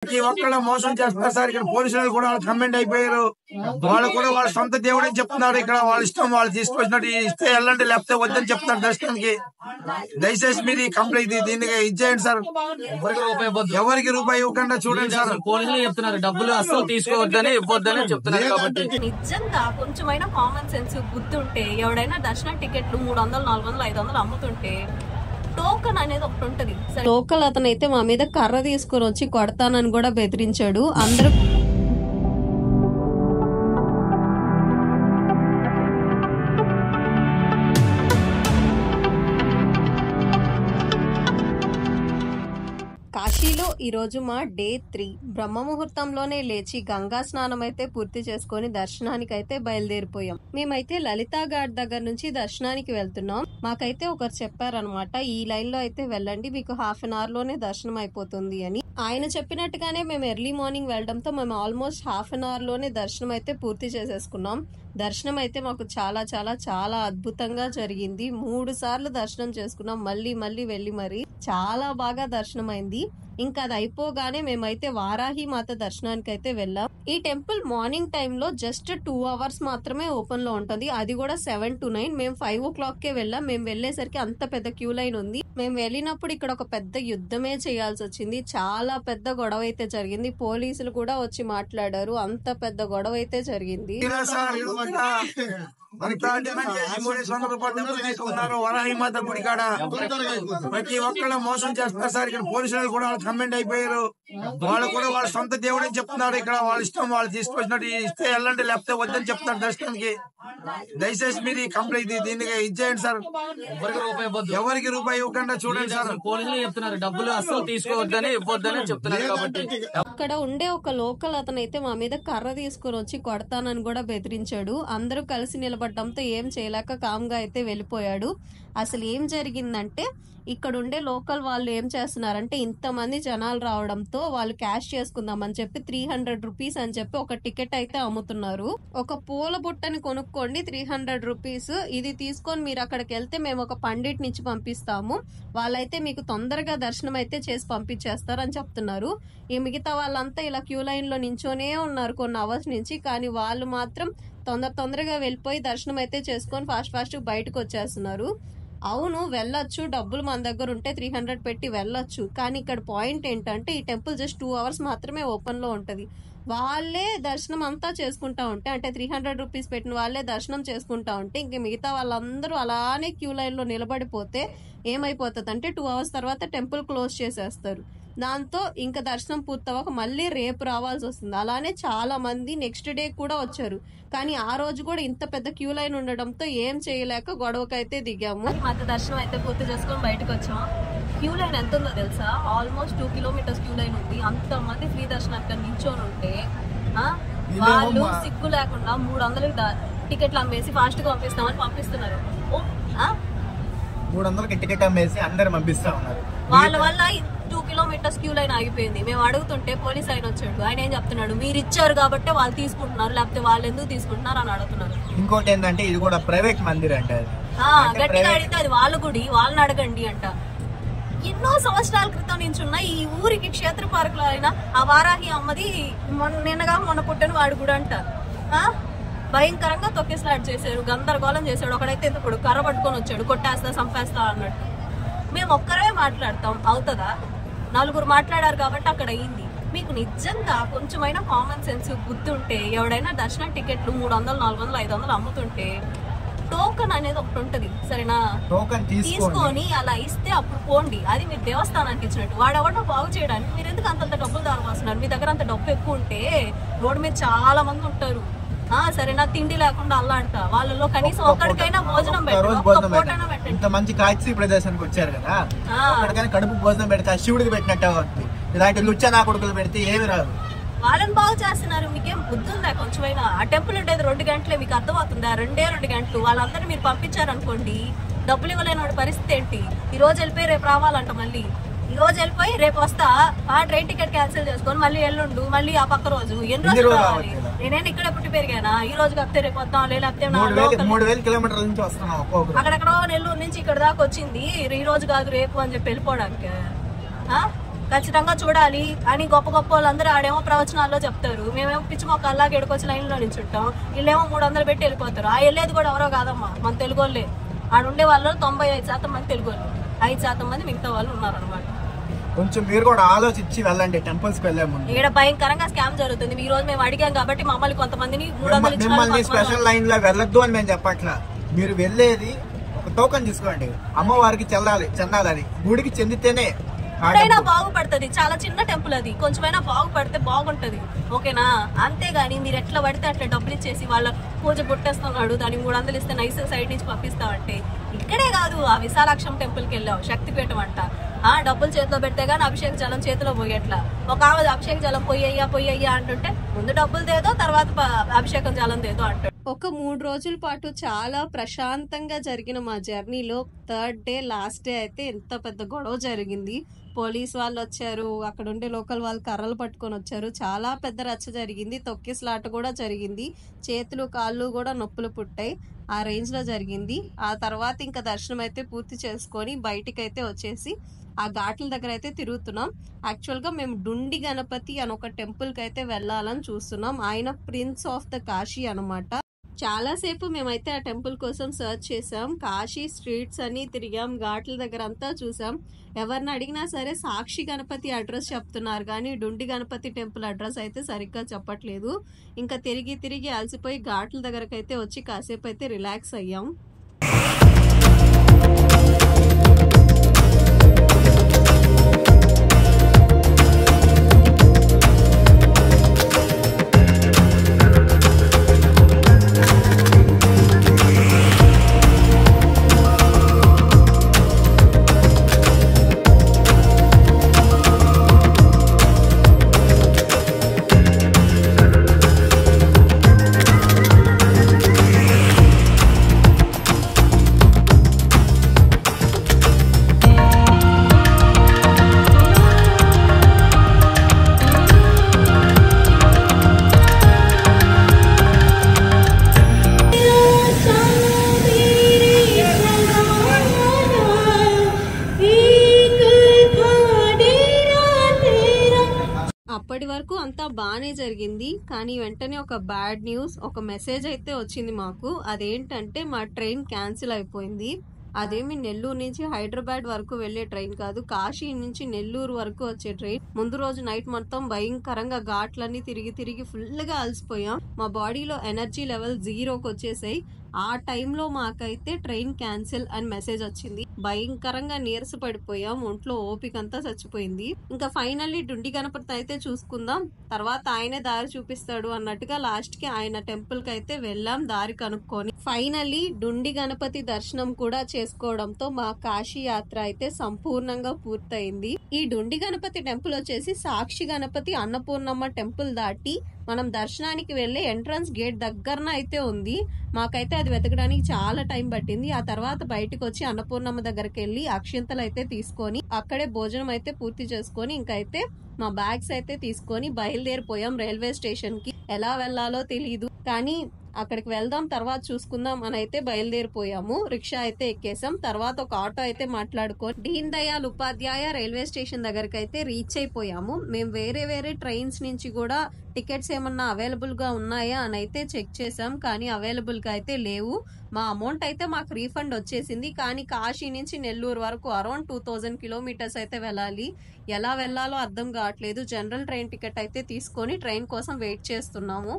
ప్రతి ఒక్కళ్ళ మోసం చేస్తున్నారు సార్. ఇక్కడ పోలీసులు కూడా కమెంట్ అయిపోయారు. వాళ్ళు కూడా వాళ్ళ సొంత దేవుడని చెప్తున్నారు. ఇక్కడ వాళ్ళ ఇష్టం వాళ్ళు తీసుకొచ్చినట్టు ఇస్తే వెళ్ళండి, లేకపోతే వద్దని చెప్తున్నారు దర్శనానికి. దయచేసి మీరు కంప్లైంట్ దీనికి ఇచ్చేయండి సార్. ఎవరికి రూపాయి ఇవ్వకుండా చూడండి సార్. పోలీసులు చెప్తున్నారు డబ్బులు అస్సలు తీసుకోవద్దని ఇవ్వద్దని చెప్తున్నారు. కాబట్టి నిజంగా కొంచెమైనా కామన్ సెన్స్ గుర్తుంటే ఎవడైనా దర్శనం టికెట్లు 300, 400, 500 అమ్ముతుంటే టోకన్ అనేది ఒకటి ఉంటది. లోకల్ అతను అయితే మా మీద కర్ర తీసుకుని వచ్చి కొడతానని కూడా బెదిరించాడు. అందరూ కాశీలో ఈరోజు మా డే 3 బ్రహ్మ ముహూర్తంలోనే లేచి గంగా స్నానం అయితే పూర్తి చేసుకుని దర్శనానికి అయితే బయలుదేరిపోయాం. మేమైతే లలితా ఘాట్ దగ్గర నుంచి దర్శనానికి వెళ్తున్నాం. మాకైతే ఒకరు చెప్పారనమాట, ఈ లైన్ లో అయితే వెళ్ళండి, మీకు హాఫ్ అన్ అవర్ లోనే దర్శనం అయిపోతుంది అని. ఆయన చెప్పినట్టుగానే మేము ఎర్లీ మార్నింగ్ వెళ్ళడంతో మేము ఆల్మోస్ట్ హాఫ్ అన్ అవర్ లోనే దర్శనం అయితే పూర్తి చేసేసుకున్నాం. దర్శనం అయితే మాకు చాలా చాలా చాలా అద్భుతంగా జరిగింది. 3 సార్లు దర్శనం చేసుకున్నాం, మళ్ళీ వెళ్ళి మరి చాలా బాగా దర్శనం అయింది. ఇంకా అది అయిపోగానే మేమైతే వారాహి మాత దర్శనానికి అయితే వెళ్ళాం. ఈ టెంపుల్ మార్నింగ్ టైంలో జస్ట్ 2 అవర్స్ మాత్రమే ఓపెన్ లో ఉంటుంది. అది కూడా 7 to 9. మేము 5 o'clock కే వెళ్ళాం. మేము వెళ్లేసరికి అంత పెద్ద క్యూ లైన్ ఉంది. మేము వెళ్ళినప్పుడు ఇక్కడ ఒక పెద్ద యుద్ధమే చేయాల్సి వచ్చింది. చాలా పెద్ద గొడవ అయితే జరిగింది. పోలీసులు కూడా వచ్చి మాట్లాడారు. అంత పెద్ద గొడవ అయితే జరిగింది. వరాహి మాత గుడి కాడ ప్రతి ఒక్కళ్ళ మోసం చేస్తున్నారు సార్. ఇక్కడ పోలీసులు కూడా కమెంట్ అయిపోయారు. వాళ్ళు కూడా వాళ్ళ సొంత దేవుడని చెప్తున్నారు. ఇక్కడ వాళ్ళ ఇష్టం వాళ్ళు తీసుకొచ్చినట్టు ఇస్తే వెళ్ళండి, లేకపోతే వద్దని చెప్తున్నారు దర్శనానికి. దయచేసి మీరు కంప్లైంట్ దీనికి ఇచ్చేయండి సార్. ఎవరికి రూపాయి ఇవ్వకుండా చూడండి సార్. పోలీసులు చెప్తున్నారు డబ్బులు అస్సలు తీసుకోవద్దని ఇవ్వద్దని చెప్తున్నారు. కాబట్టి అక్కడ ఉండే ఒక లోకల్ అతను అయితే మా మీద కర్ర తీసుకుని వచ్చి కొడతానని కూడా బెదిరించాడు. అందరూ కలిసి నిలబడటంతో ఏం చేయలేక కామ్గా అయితే వెళ్ళిపోయాడు. అసలు ఏం జరిగిందంటే, ఇక్కడ ఉండే లోకల్ వాళ్ళు ఏం చేస్తున్నారంటే, ఇంతమంది జనాలు రావడంతో వాళ్ళు క్యాష్ చేసుకుందామని చెప్పి 300 రూపీస్ అని చెప్పి ఒక టికెట్ అయితే అమ్ముతున్నారు. ఒక పూల బుట్టని కొనుక్కోండి 300 రూపీస్, ఇది తీసుకొని మీరు అక్కడికి వెళ్తే మేము ఒక పండిట్ నుంచి పంపిస్తాము, వాళ్ళైతే మీకు తొందరగా దర్శనం అయితే చేసి పంపించేస్తారు అని చెప్తున్నారు. ఈ మిగతా వాళ్ళంతా ఇలా క్యూ లైన్ లో నించోనే ఉన్నారు కొన్ని అవర్స్ నుంచి. కానీ వాళ్ళు మాత్రం తొందరగా వెళ్ళిపోయి దర్శనం అయితే చేసుకొని ఫాస్ట్ బయటకు వచ్చేస్తున్నారు. అవును, వెళ్ళొచ్చు, డబ్బులు మన దగ్గర ఉంటే 300 పెట్టి వెళ్ళొచ్చు. కానీ ఇక్కడ పాయింట్ ఏంటంటే, ఈ టెంపుల్ జస్ట్ 2 అవర్స్ మాత్రమే ఓపెన్ లో ఉంటది. వాళ్ళే దర్శనం అంతా చేసుకుంటా ఉంటే, అంటే 300 రూపీస్ పెట్టిన వాళ్ళే దర్శనం చేసుకుంటా ఉంటే, ఇంక మిగతా వాళ్ళందరూ అలానే క్యూ లైన్ లో నిలబడిపోతే ఏమైపోతుంది అంటే 2 అవర్స్ తర్వాత టెంపుల్ క్లోజ్ చేసేస్తారు. దాంతో ఇంకా దర్శనం పూర్తవక మళ్ళీ రేపు రావాల్సి వస్తుంది. అలానే చాలా మంది నెక్స్ట్ డే కూడా వచ్చారు. కానీ ఆ రోజు కూడా ఇంత పెద్ద క్యూ లైన్ ఉండడంతో ఏం చేయలేక గొడవకైతే దిగాము. మాకు దర్శనం అయితే పూర్తి చేసుకొని బయటకు వచ్చాం. క్యూ లైన్ ఎంత ఉందో తెలుసా? ఆల్మోస్ట్ 2 kilometers క్యూ లైన్ ఉంది. అంత మంది ఫ్రీ దర్శనానికి నిల్చొని ఉంటే వాళ్ళు సిగ్గు లేకుండా 300 టికెట్లు అమ్మేసి ఫాస్ట్ గా పంపిస్తామని పంపిస్తున్నారు. 300కి టికెట్ అమ్మేసి అందరు పంపిస్తా ఉన్నారు. వాళ్ళ వల్ల 2 kilometers క్యూ లైన్ ఆగిపోయింది. మేము అడుగుతుంటే పోలీస్ ఆయన వచ్చాడు. ఆయన ఏం చెప్తున్నాడు, మీరు ఇచ్చారు కాబట్టి వాళ్ళు తీసుకుంటున్నారు, లేకపోతే వాళ్ళు ఎందుకు తీసుకుంటున్నారు అని అడుగుతున్నారు. ఇంకోటి ఏంటంటే, ఇది కూడా ప్రైవేట్ మందిర్ అంట. గట్టిగా అడిగితే అది వాళ్ళ గుడి, వాళ్ళని అడగండి అంట. ఎన్నో సంవత్సరాల క్రితం నుంచి ఉన్న ఈ ఊరికి క్షేత్ర పార్కులో అయిన ఆ వారాహి అమ్మది మొన్న పుట్టిన వాడు కూడా అంట. భయంకరంగా తొక్కేస్లాట్ చేశారు, గందరగోళం చేశాడు. ఒకడైతే ఇప్పుడు కర్ర పట్టుకొని వచ్చాడు, కొట్టేస్తా చంపేస్తా అన్నట్టు. మేము ఒక్కరే మాట్లాడతాం, అవుతుందా? 4 మాట్లాడారు కాబట్టి అక్కడ అయింది. మీకు నిజంగా కొంచెమైనా కామన్ సెన్స్ గుర్తుంటే ఎవడైనా దర్శనం టికెట్లు 300, 400, 500 అమ్ముతుంటే టోకన్ అనేది ఒకటి ఉంటది, సరేనా? టోకన్ తీసుకొని అలా ఇస్తే అప్పుడు పోండి. అది మీరు దేవస్థానానికి ఇచ్చినట్టు. వాడెవడో బాగు చేయడానికి మీరు ఎందుకు అంతంత డబ్బులు దారిపోస్తున్నారు? మీ దగ్గర అంత డబ్బు ఎక్కువ ఉంటే రోడ్డు మీద చాలా మంది ఉంటారు, సరేనా? తిండి లేకుండా అల్లాడతా, వాళ్ళలో కనీసం ఒక్కడికైనా భోజనం పెట్టండి. ఇంత మంచి కాశీ ప్రదేశానికి వచ్చారు కదా, ఒక్కడికైనా కడుపు భోజనం పెడితే శివుడికి పెట్టినట్టే అవుతుంది. ఇలాంటి లుచ్చ నా కొడుకులు పెడితే ఏమి రాదు. వాళ్ళని బాగు చేస్తున్నారు. మీకేం బుద్ధి ఉందా కొంచెమైనా? ఆ టెంపుల్ ఉండేది 2 గంటలే, మీకు అర్థమవుతుందా? 2 గంటలు వాళ్ళందరినీ మీరు పంపించారనుకోండి, డబ్బులు ఇవ్వలేని వాడి పరిస్థితి ఏంటి? ఈ రోజు వెళ్ళిపోయి రేపు రావాలంట, మళ్ళీ ఈ రోజు వెళ్ళిపోయి రేపు వస్తా, ట్రైన్ టికెట్ క్యాన్సిల్ చేసుకొని మళ్ళీ ఎల్లుండు, మళ్ళీ ఆ పక్క రోజు. ఎన్ని రోజులు రావాలి? నేనేం ఇక్కడ పుట్టి పెరిగానా? ఈ రోజు కాకపోతే రేపు వద్దాం, లేకపోతే 3000 కిలోమీటర్ల నుంచి వస్తున్నాం. అక్కడెక్కడో నెల్లూరు నుంచి ఇక్కడ దాకా వచ్చింది, ఈ రోజు కాదు రేపు అని చెప్పి వెళ్ళిపోవడానికి. ఖచ్చితంగా చూడాలి అని గొప్ప గొప్ప వాళ్ళందరూ ఆడేమో ప్రవచనాల్లో చెప్తారు, మేమేమో పిచ్చి మొక్కల్లాగా ఎడుకొచ్చి లైన్లో నిల్చుంటాం, వీళ్ళేమో 300 పెట్టి వెళ్ళిపోతారు. ఆ వెళ్ళేది కూడా ఎవరో కాదమ్మా, మన తెలుగు వాళ్ళే. ఆడుండే వాళ్ళు 95% మంది తెలుగు వాళ్ళు, 5% మంది మిగతా వాళ్ళు ఉన్నారనమాట. కొంచెం మీరు కూడా ఆలోచించి వెళ్ళండి టెంపుల్స్ కి వెళ్ళే ముందు. ఇక్కడ భయంకరంగా స్కామ్ జరుగుతుంది. ఈ రోజు మేము అడిగాం కాబట్టి మమ్మల్ని కొంతమందిని 300 మిమ్మల్ని స్పెషల్ లైన్ లో వెళ్ళొద్దు అని మేము చెప్పట్లా. మీరు వెళ్ళేది ఒక టోకన్ తీసుకోండి, అమ్మవారికి చెందాలని, గుడికి చెందితేనే ఎప్పుడైనా బాగుపడుతుంది. చాలా చిన్న టెంపుల్ అది, కొంచెమైనా బాగుపడితే బాగుంటది, ఓకేనా? అంతేగాని మీరు ఎట్లా పడితే అట్లా డబ్బులు ఇచ్చేసి వాళ్ళ పూజ పుట్టేస్తున్నాడు, దానికి 300 ఇస్తే నైస్ సైడ్ నుంచి పంపిస్తామంటే, ఇక్కడే కాదు ఆ విశాలాక్షం టెంపుల్ కి వెళ్ళాం, శక్తిపీఠం అంట. డబ్బులు చేతిలో పెడితే గానీ అభిషేక జలం చేతిలో పోయేట్లా. ఒక ఆమె అభిషేక జలం పొయ్యయ్యా అంటుంటే ముందు డబ్బులు దేదో తర్వాత అభిషేకం జలం దేదో అంటాడు. ఒక 3 రోజుల పాటు చాలా ప్రశాంతంగా జరిగిన మా జర్నీలో 3rd డే లాస్ట్ డే అయితే ఎంత పెద్ద గొడవ జరిగింది. పోలీస్ వాళ్ళు వచ్చారు, అక్కడ ఉండే లోకల్ వాళ్ళు కర్రలు పట్టుకొని వచ్చారు, చాలా పెద్ద రచ్చ జరిగింది, తొక్కిసలాట కూడా జరిగింది, చేతులు కాళ్ళు కూడా నొప్పులు పుట్టాయి. ఆ రేంజ్ లో జరిగింది. ఆ తర్వాత ఇంకా దర్శనం అయితే పూర్తి చేసుకొని బయటికి అయితే వచ్చేసి ఆ ఘాట్ల దగ్గర అయితే తిరుగుతున్నాం. యాక్చువల్ గా మేము డుండి గణపతి అని ఒక టెంపుల్ కి అయితే వెళ్ళాలని చూస్తున్నాం. ఆయన ప్రిన్స్ ఆఫ్ ద కాశీ అనమాట. చాలా సేపు మేమైతే ఆ టెంపుల్ కోసం సర్చ్ చేసాం, కాశీ స్ట్రీట్స్ అని తిరిగాం, ఘాట్ల దగ్గర అంతా చూసాం. ఎవరిని అడిగినా సరే సాక్షి గణపతి అడ్రస్ చెప్తున్నారు కానీ డుండి గణపతి టెంపుల్ అడ్రస్ అయితే సరిగ్గా చెప్పట్లేదు. ఇంకా తిరిగి అలసిపోయి ఘాట్ల దగ్గరకు అయితే వచ్చి కాసేపు అయితే రిలాక్స్ అయ్యాం. అప్పటి వరకు అంతా బాగానే జరిగింది, కానీ వెంటనే ఒక బ్యాడ్ న్యూస్, ఒక మెసేజ్ అయితే వచ్చింది మాకు. అదేంటంటే మా ట్రైన్ క్యాన్సిల్ అయిపోయింది. అదేమి నెల్లూరు నుంచి హైదరాబాద్ వరకు వెళ్లే ట్రైన్ కాదు, కాశీ నుంచి నెల్లూరు వరకు వచ్చే ట్రైన్. ముందు రోజు నైట్ మొత్తం భయంకరంగా ఘాట్లన్నీ తిరిగి ఫుల్ గా అలసిపోయాం. మా బాడీలో ఎనర్జీ లెవెల్ 0కి వచ్చేసాయి. ఆ టైంలో మాకైతే ట్రైన్ క్యాన్సిల్ అని మెసేజ్ వచ్చింది. భయంకరంగా నీరస పడిపోయాం, ఒంట్లో ఓపిక అంతా చచ్చిపోయింది. ఇంకా ఫైనల్లీ డుండి గణపతి అయితే చూసుకుందాం, తర్వాత ఆయనే దారి చూపిస్తాడు అన్నట్టుగా లాస్ట్ కి ఆయన టెంపుల్ కి అయితే వెళ్ళాం దారి కనుక్కొని. ఫైనల్లీ డుండి గణపతి దర్శనం కూడా చేసుకోవడంతో మా కాశీ యాత్ర అయితే సంపూర్ణంగా పూర్తయింది. ఈ డుండి గణపతి టెంపుల్ వచ్చేసి సాక్షి గణపతి అన్నపూర్ణమ్మ టెంపుల్ దాటి మనం దర్శనానికి వెళ్లే ఎంట్రన్స్ గేట్ దగ్గరన అయితే ఉంది. మాకైతే అది వెతకడానికి చాలా టైం పట్టింది. ఆ తర్వాత బయటకు వచ్చి అన్నపూర్ణమ్మ దగ్గరికి వెళ్ళి అక్షింతలు అయితే తీసుకొని అక్కడే భోజనం అయితే పూర్తి చేసుకొని ఇంకైతే మా బ్యాగ్స్ అయితే తీసుకొని బయలుదేరిపోయాం రైల్వే స్టేషన్ కి. ఎలా వెళ్లాలో తెలియదు కానీ అక్కడికి వెళ్దాం తర్వాత చూసుకుందాం అని అయితే బయలుదేరిపోయాము. రిక్షా అయితే ఎక్కేసాం, తర్వాత ఒక ఆటో అయితే మాట్లాడుకొని దీన్ దయాళ్ ఉపాధ్యాయ రైల్వే స్టేషన్ దగ్గరికి అయితే రీచ్ అయిపోయాము. మేము వేరే ట్రైన్స్ నుంచి కూడా టికెట్స్ ఏమన్నా అవైలబుల్ గా ఉన్నాయా అని అయితే చెక్ చేసాం, కానీ అవైలబుల్ గా అయితే లేవు. మా అమౌంట్ అయితే మాకు రీఫండ్ వచ్చేసింది, కానీ కాశీ నుంచి నెల్లూరు వరకు అరౌండ్ 2000 కిలోమీటర్స్ అయితే వెళ్ళాలి. ఎలా వెళ్లాలో అర్థం కావట్లేదు. జనరల్ ట్రైన్ టికెట్ అయితే తీసుకొని ట్రైన్ కోసం వెయిట్ చేస్తున్నాము.